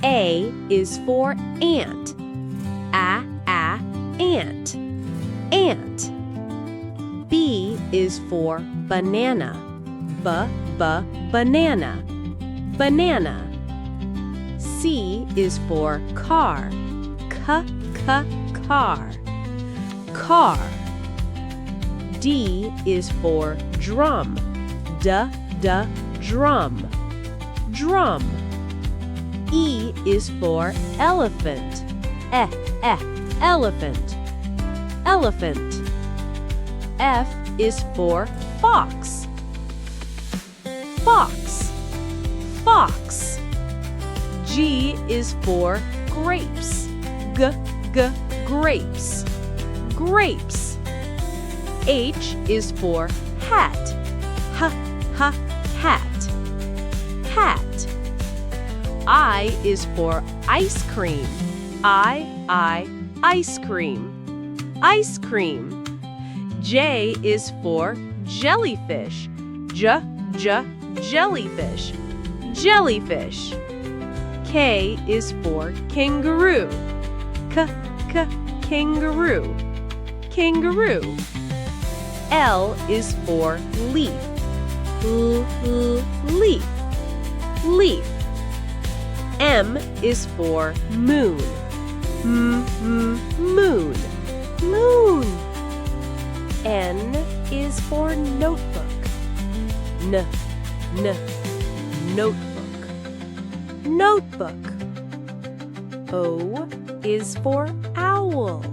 A is for ant. Ant. Ant. B is for banana. Banana. Banana. C is for car. Car. Car. D is for drum. Drum. Drum. E is for elephant. Elephant. Elephant. F is for fox. Fox. G is for grapes. Grapes. Grapes. H is for hat. Hat. I is for ice cream. Ice cream. J is for jellyfish. Jellyfish. K is for kangaroo. Kangaroo. L is for leaf. Leaf. M is for moon. Moon. N is for notebook. Notebook. O is for owl.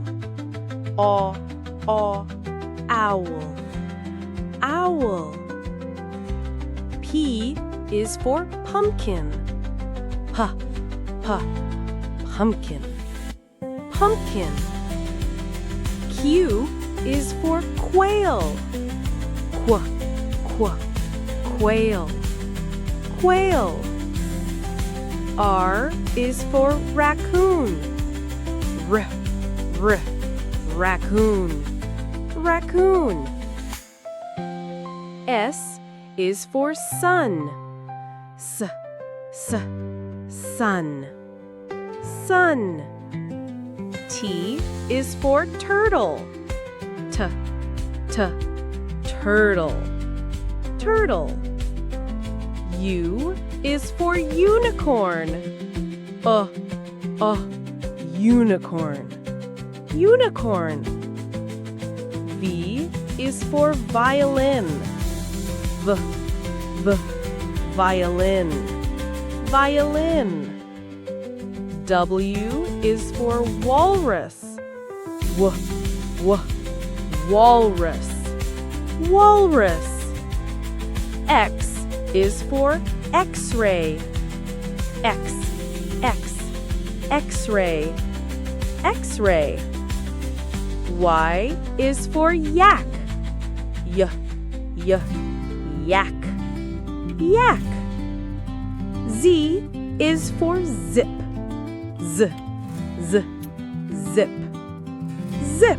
Owl. P is for pumpkin. Pumpkin. Q is for quail. Quail. R is for raccoon. Raccoon. S is for sun. Sun. T is for turtle. Turtle. U is for unicorn. Unicorn. V is for violin. Violin. W is for walrus. Walrus. X is for X-ray. X-ray. Y is for yak. Yak. Z is for zip. Zip.